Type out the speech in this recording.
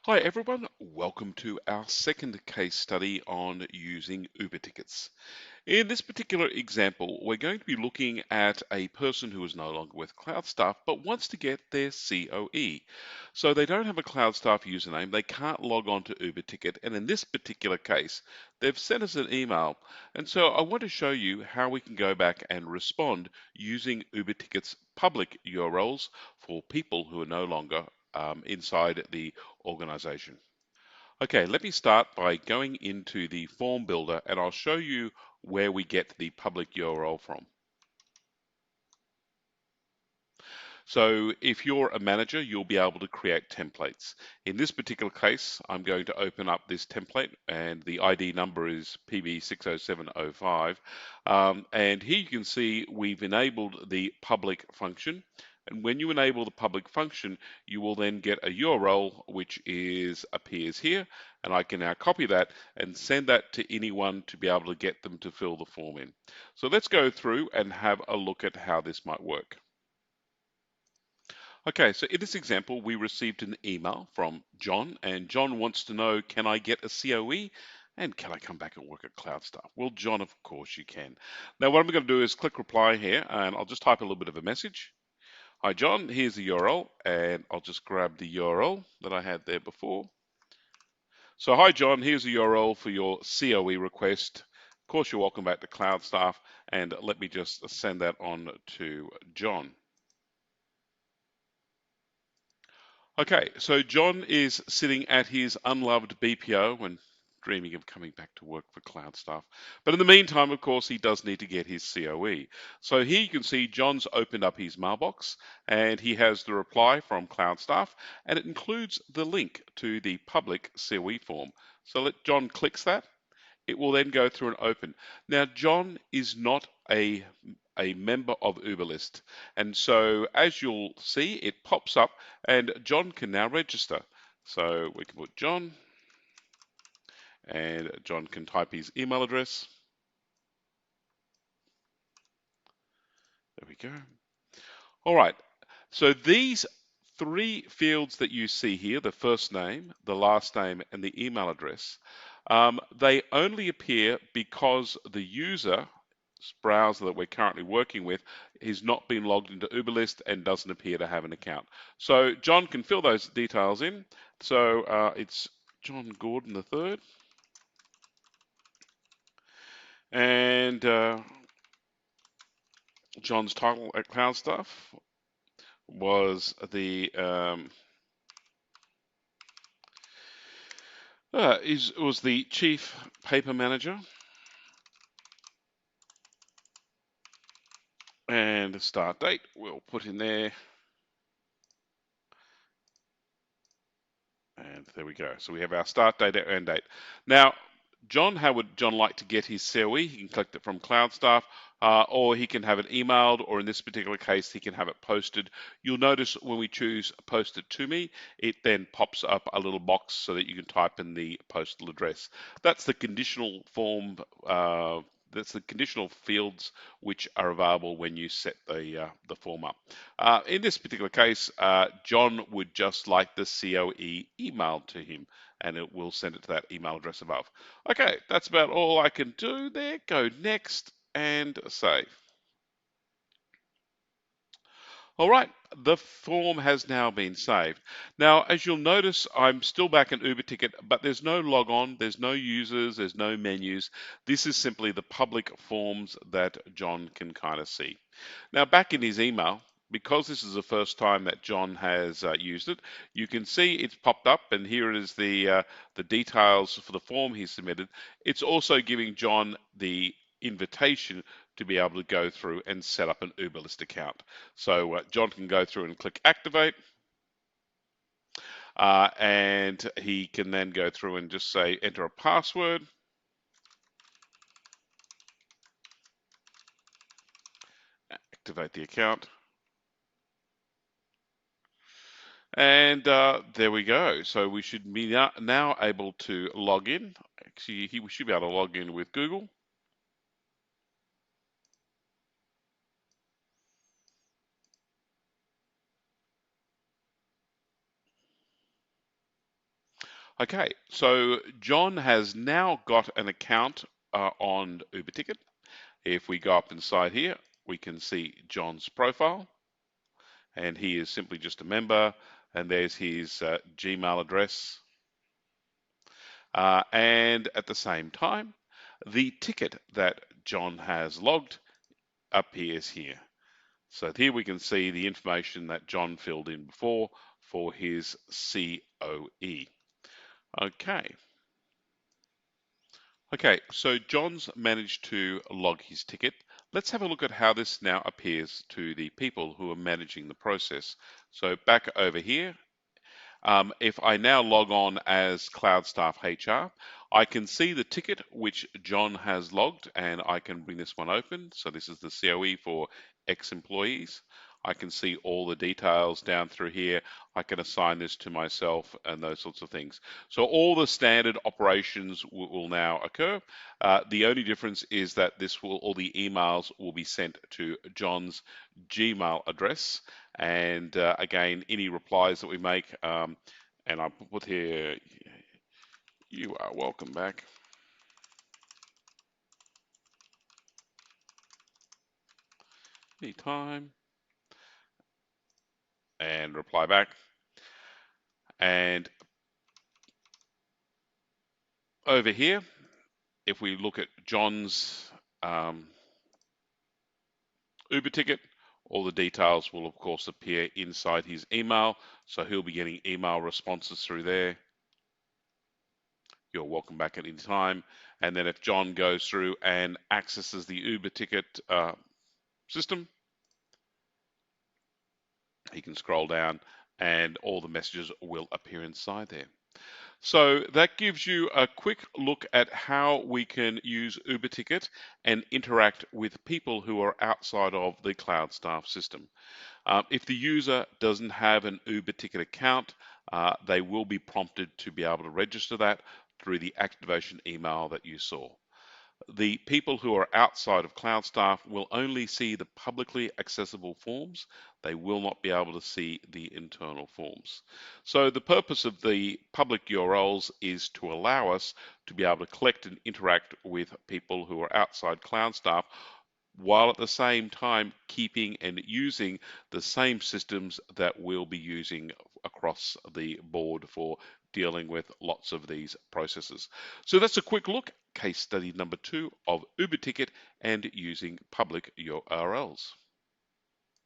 Hi everyone, welcome to our second case study on using Uber tickets. In this particular example, we're going to be looking at a person who is no longer with Cloudstaff but wants to get their COE. So they don't have a Cloudstaff username, they can't log on to Uberticket, and in this particular case, they've sent us an email. And so I want to show you how we can go back and respond using Uberticket's public URLs for people who are no longer inside the organization. Okay, let me start by going into the form builder and I'll show you where we get the public URL from. So if you're a manager, you'll be able to create templates. In this particular case, I'm going to open up this template and the ID number is PB60705. And here you can see we've enabled the public function. And when you enable the public function, you will then get a URL which appears here. And I can now copy that and send that to anyone to be able to get them to fill the form in. So let's go through and have a look at how this might work. Okay, so in this example, we received an email from John, and John wants to know, can I get a COE? And can I come back and work at Cloudstaff? Well, John, of course you can. Now, what I'm going to do is click reply here, and I'll just type a little bit of a message. Hi, John, here's the URL, and I'll just grab the URL that I had there before. So, hi, John, here's the URL for your COE request. Of course, you're welcome back to Cloudstaff, and let me just send that on to John. Okay, so John is sitting at his unloved BPO and dreaming of coming back to work for Cloudstaff. But in the meantime, of course, he does need to get his COE. So here you can see John's opened up his mailbox and he has the reply from Cloudstaff and it includes the link to the public COE form. So let John clicks that. It will then go through and open. Now, John is not a member of Uberlist. And so as you'll see, it pops up and John can now register. So we can put John and John can type his email address. There we go. All right. So these three fields that you see here, the first name, the last name, and the email address, they only appear because the user browser that we're currently working with has not been logged into Uberlist and doesn't appear to have an account. So John can fill those details in. So it's John Gordon III. And John's title at Cloudstaff was the chief paper manager. And the start date we'll put in there. And there we go. So we have our start date and end date. Now, John, how would John like to get his COE? He can collect it from Cloudstaff, or he can have it emailed, or in this particular case, he can have it posted. You'll notice when we choose post it to me, it then pops up a little box so that you can type in the postal address. That's the conditional form. That's the conditional fields which are available when you set the form up. In this particular case, John would just like the COE emailed to him, and it will send it to that email address above. Okay, that's about all I can do there. Go next and save. All right, the form has now been saved. Now, as you'll notice, I'm still back in Uberticket, but there's no log on, there's no users, there's no menus. This is simply the public forms that John can kind of see. Now, back in his email, because this is the first time that John has used it, you can see it's popped up, and here it is the details for the form he submitted. It's also giving John the invitation to be able to go through and set up an Uberlist account. So John can go through and click activate, and he can then go through and just say enter a password. Activate the account. And there we go. So we should be now able to log in. Actually, we should be able to log in with Google. Okay, so John has now got an account on Uberticket. If we go up inside here, we can see John's profile, and he is simply just a member, and there's his Gmail address. And at the same time, the ticket that John has logged appears here. So here we can see the information that John filled in before for his COE. Okay. Okay, so John's managed to log his ticket. Let's have a look at how this now appears to the people who are managing the process. So back over here, if I now log on as Cloudstaff HR, I can see the ticket which John has logged, and I can bring this one open. So this is the COE for ex-employees. I can see all the details down through here. I can assign this to myself and those sorts of things. So all the standard operations will now occur. The only difference is that all the emails will be sent to John's Gmail address. And again, any replies that we make, and I put here, you are welcome back. Anytime. And reply back. And over here, if we look at John's Uber ticket, all the details will of course appear inside his email. So he'll be getting email responses through there. You're welcome back at any time. And then if John goes through and accesses the Uber ticket system, he can scroll down and all the messages will appear inside there. So that gives you a quick look at how we can use Uberticket and interact with people who are outside of the Cloudstaff system. If the user doesn't have an Uberticket account, they will be prompted to be able to register that through the activation email that you saw. The people who are outside of Cloudstaff will only see the publicly accessible forms. They will not be able to see the internal forms. So the purpose of the public URLs is to allow us to be able to collect and interact with people who are outside Cloudstaff, while at the same time keeping and using the same systems that we'll be using across the board for dealing with lots of these processes. So that's a quick look, case study number 2 of Uberticket and using public URLs.